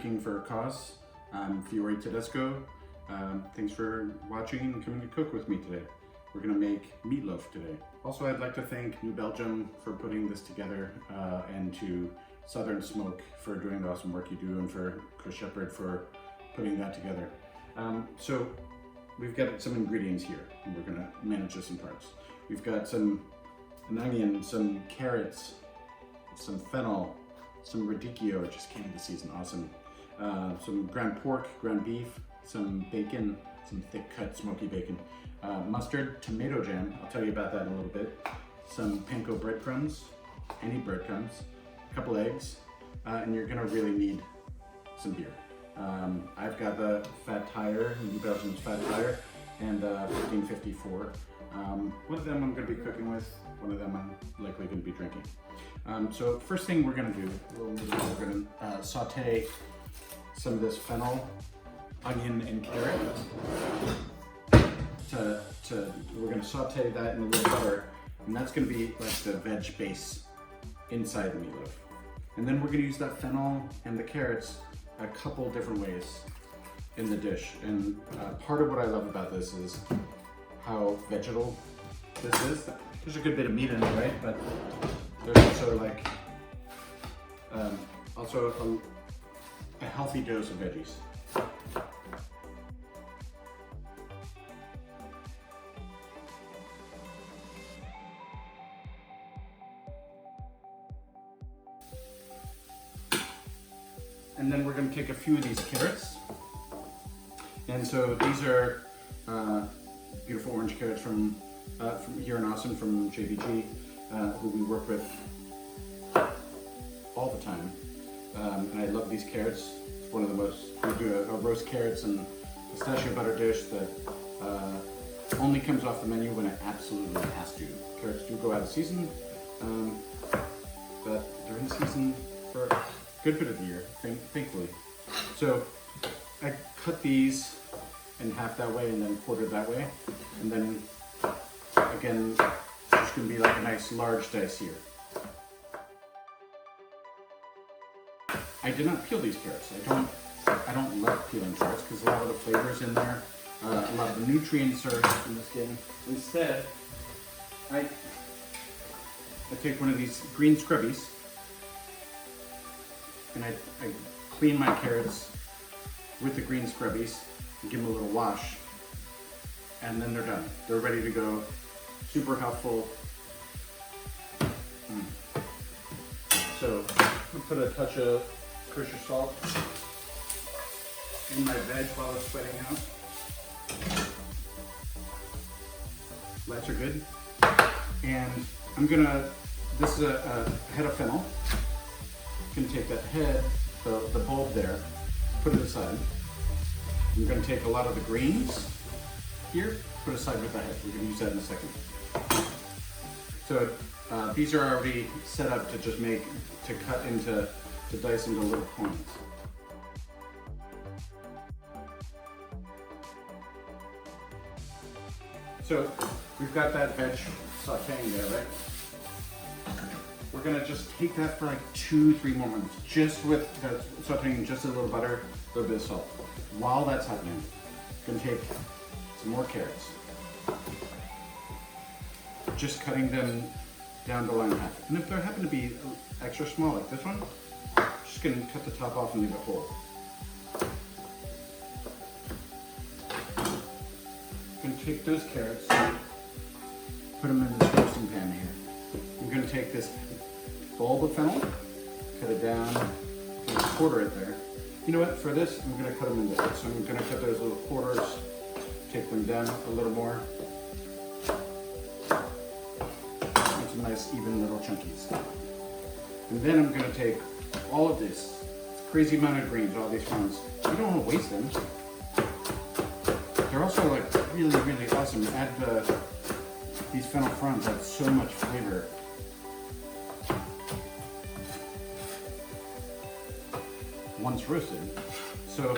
cooking for a cause. I'm Fiore Tedesco. Thanks for watching and coming to cook with me today. We're gonna make meatloaf today. Also, I'd like to thank New Belgium for putting this together and to Southern Smoke for doing the awesome work you do, and for Kosher for putting that together. So we've got some ingredients here, and we're gonna manage this in parts. We've got an onion, some carrots, some fennel, some radicchio, which just came into season, awesome. Some ground pork, ground beef, some bacon, some thick cut smoky bacon, mustard, tomato jam, I'll tell you about that in a little bit, some panko breadcrumbs, any breadcrumbs, a couple eggs, and you're gonna really need some beer. I've got the Fat Tire, New Belgium's Fat Tire, and 1554. One of them I'm gonna be cooking with, one of them I'm likely gonna be drinking. So first thing we're gonna do, we're gonna saute some of this fennel, onion, and carrot. We're gonna saute that in a little butter, and that's gonna be like the veg base inside the meatloaf. And then we're gonna use that fennel and the carrots a couple different ways in the dish. And part of what I love about this is how vegetal this is. There's a good bit of meat in it, right? But there's also like a healthy dose of veggies. And then we're going to take a few of these carrots. And so these are beautiful orange carrots from here in Austin, from JBG, who we work with all the time. And I love these carrots. It's one of the most, we do a roast carrots and pistachio butter dish that only comes off the menu when it absolutely has to. Carrots do go out of season, but they're in season for a good bit of the year, thankfully. So I cut these in half that way and then quartered that way. And then again, it's gonna be like a nice large dice here. I did not peel these carrots. I don't love peeling carrots because a lot of the flavors in there, a lot of the nutrients are in the skin. Instead, I take one of these green scrubbies and I clean my carrots with the green scrubbies and give them a little wash, and then they're done. They're ready to go. Super helpful. So I'm gonna put a touch of kosher salt in my veg while it's sweating out. Lights are good. And this is a head of fennel. I'm gonna take that head, the bulb there, put it aside. I'm gonna take a lot of the greens here, put aside with the head. We're gonna use that in a second. So these are already set up to just to dice into little coins. So we've got that veg sauteing there, right? We're gonna just take that for like 2-3 more minutes, just with sauteing just a little butter, a little bit of salt. While that's happening, I'm gonna take some more carrots, just cutting them down the line half. And if they happen to be extra small like this one, just gonna cut the top off and leave it whole. I'm gonna take those carrots, put them in this roasting pan here. I'm gonna take this bulb of fennel, cut it down, and quarter it there. You know what, for this, I'm gonna cut them into this. So I'm gonna cut those little quarters, take them down a little more. Make some nice, even little chunkies. And then I'm gonna take all of this crazy amount of greens, all these ones. You don't wanna waste them. They're also like really, really awesome. Add these fennel fronds add so much flavor. Once roasted. So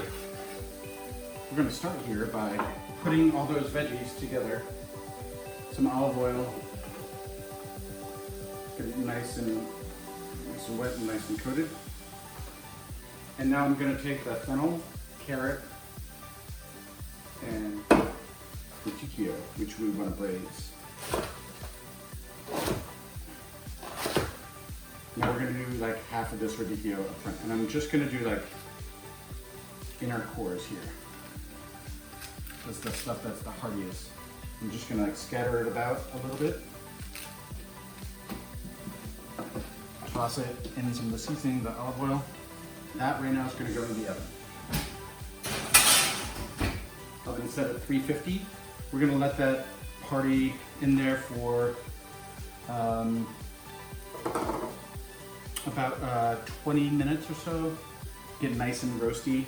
we're going to start here by putting all those veggies together. Some olive oil, get it nice and wet and nice and coated. And now I'm gonna take the fennel, carrot, and radicchio, which we want to braise. Now we're gonna do like half of this radicchio up front, and I'm just gonna do like inner cores here. That's the stuff that's the hardiest. I'm just gonna like scatter it about a little bit. Toss it in some of the seasoning, the olive oil. That right now is gonna go in the oven. Oven set at 350. We're gonna let that party in there for about 20 minutes or so. Get nice and roasty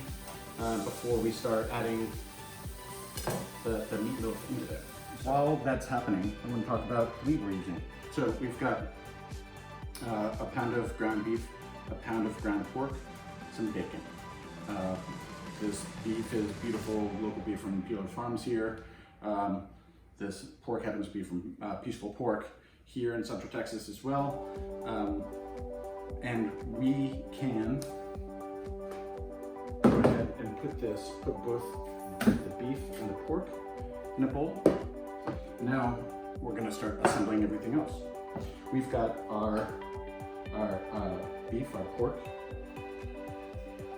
before we start adding the meatloaf into there. While that's happening, I'm gonna talk about the meat we're using. So we've got a pound of ground beef, a pound of ground pork, some bacon. This beef is beautiful local beef from Fiore Farms here. This pork happens to be from Peaceful Pork here in Central Texas as well. And we can go ahead and put both the beef and the pork in a bowl. Now we're gonna start assembling everything else. We've got our beef, our pork,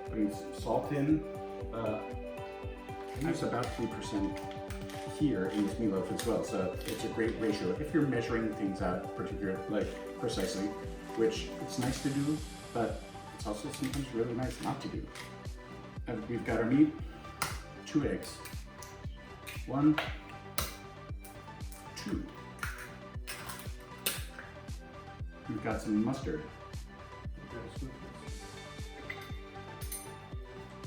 putting some salt in. I use about 3% here in this meatloaf as well, so it's a great ratio if you're measuring things out precisely, which it's nice to do, but it's also sometimes really nice not to do. And we've got our meat, 2 eggs, 1, 2. We've got some mustard.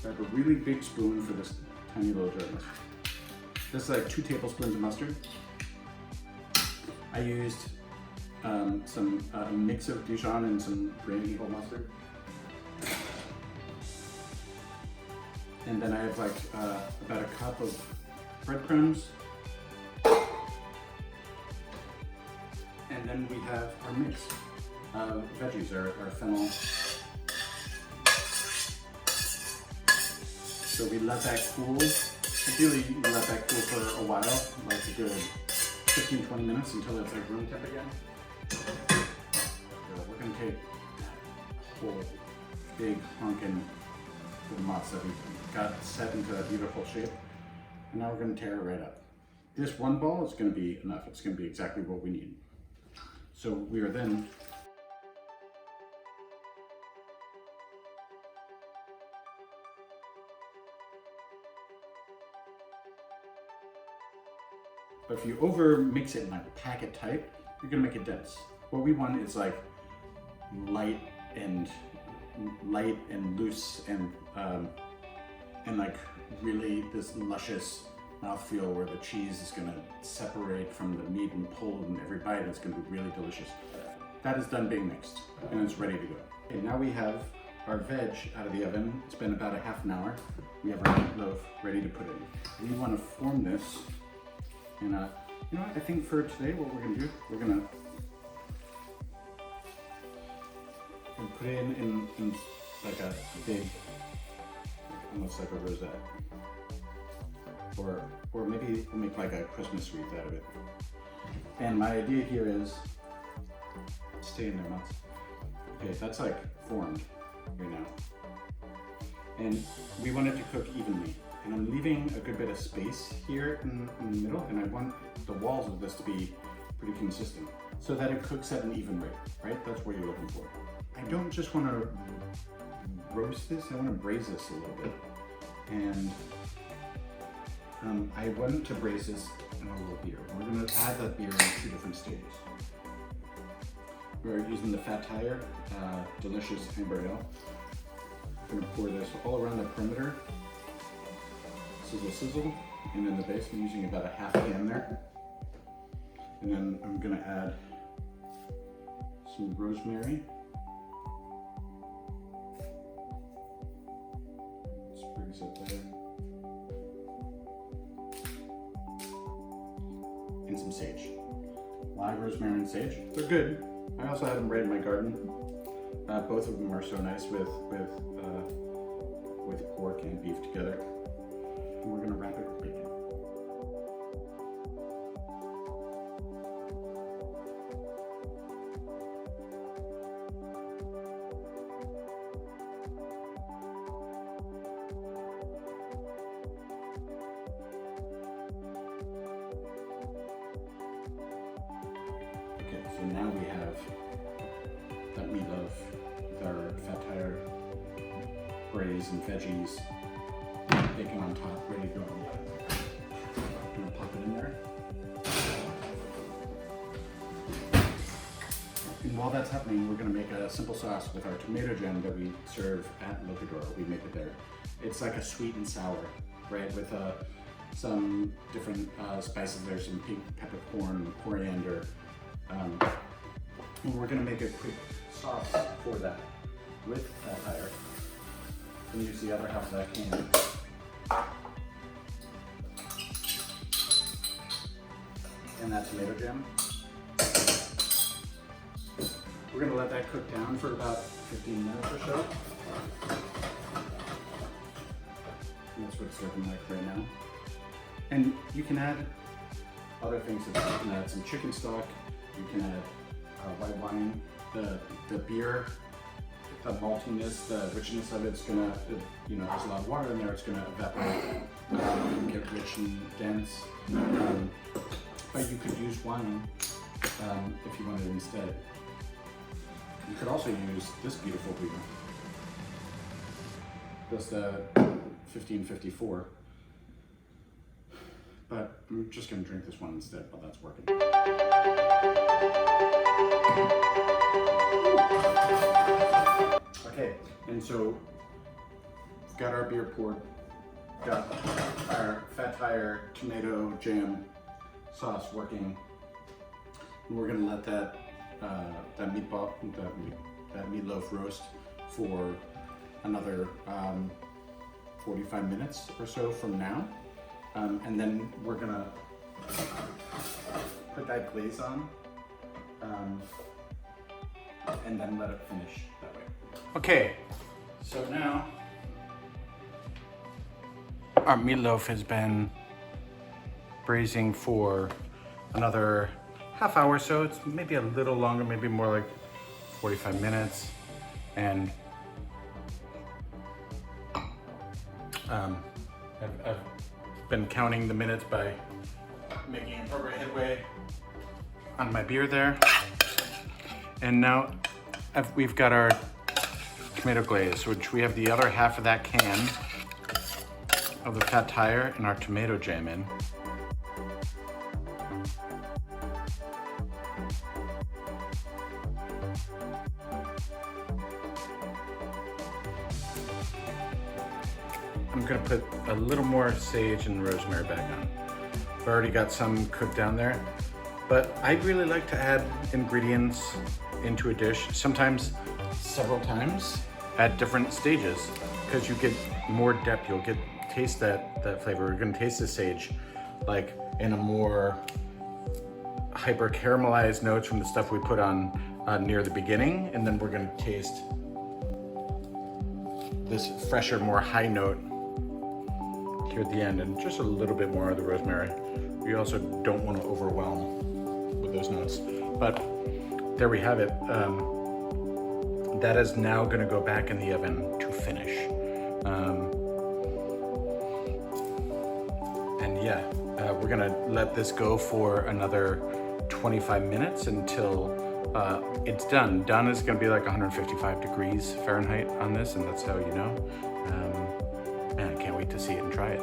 I have a really big spoon for this tiny little jar of mustard. This is like 2 tablespoons of mustard. I used a mix of Dijon and some grainy whole mustard. And then I have like about a cup of breadcrumbs. And then we have our mix of veggies, our fennel. So we let that cool. Ideally, you let that cool for a while, like a good 15-20 minutes until it's like room temp again. So we're gonna take that whole big honkin' mozz that we got set into a beautiful shape, and now we're gonna tear it right up. This one ball is gonna be enough. It's gonna be exactly what we need. So we are then but if you over mix it and like pack it tight, you're gonna make it dense. What we want is like light and loose and like really this luscious mouthfeel where the cheese is gonna separate from the meat and pull in every bite. It's gonna be really delicious. That is done being mixed and it's ready to go. Okay, now we have our veg out of the oven. It's been about a half an hour. We have our meatloaf ready to put in. We want to form this. And you know what, I think for today what we're gonna do, we're gonna put it in like a big, almost like a rosette. Or maybe we'll make like a Christmas wreath out of it. And my idea here is, stay in there, Mats. Okay, that's like formed right now. And we want it to cook evenly. And I'm leaving a good bit of space here in the middle, and I want the walls of this to be pretty consistent so that it cooks at an even rate, right? That's what you're looking for. I don't just want to roast this, I want to braise this a little bit. And I want to braise this in a little beer. We're going to add that beer in 2 different stages. We're using the Fat Tire, delicious amber ale. I'm going to pour this all around the perimeter. Sizzle, sizzle. And then the base, I'm using about a half can there. And then I'm going to add some rosemary. Sprigs it there. And some sage. Live rosemary and sage. They're good. I also have them right in my garden. Both of them are so nice with pork and beef together. And we're gonna wrap it with bacon. Okay, so now we have that meatloaf with our fat tire, braised and veggies, bacon on top, ready to go. I'm gonna pop it in there. And while that's happening, we're gonna make a simple sauce with our tomato jam that we serve at Locador. We make it there. It's like a sweet and sour, right? With some different spices. There's some pink peppercorn, coriander. And we're gonna make a quick sauce for that with fat tire. And use the other half of that can. And that tomato jam. We're gonna let that cook down for about 15 minutes or so. And that's what it's looking like right now. And you can add other things. You can add some chicken stock. You can add white wine. The beer, the maltiness, the richness of it's gonna, there's a lot of water in there. It's gonna evaporate and get rich and dense. But you could use wine if you wanted instead. You could also use this beautiful beer. This 1554. But I'm just gonna drink this one instead while that's working. Okay, and so we've got our beer poured, got our fat tire tomato jam sauce working, and we're gonna let that meatloaf roast for another 45 minutes or so from now, and then we're gonna put that glaze on, and then let it finish that way. Okay, so now our meatloaf has been braising for another half hour or so. It's maybe a little longer, maybe more like 45 minutes. And I've been counting the minutes by making appropriate headway on my beer there. And now we've got our tomato glaze, which we have the other half of that can of the fat tire and our tomato jam in. I'm gonna put a little more sage and rosemary back on. I've already got some cooked down there, but I really like to add ingredients into a dish, sometimes several times at different stages, because you get more depth. You'll taste that flavor. We're gonna taste the sage like in a more hyper caramelized notes from the stuff we put on near the beginning, and then we're gonna taste this fresher, more high note here at the end, and just a little bit more of the rosemary. We also don't want to overwhelm with those notes. But there we have it. That is now going to go back in the oven to finish. And yeah, we're going to let this go for another 25 minutes until it's done. Done is going to be like 155 degrees Fahrenheit on this, and that's how you know. And I can't wait to see it and try it.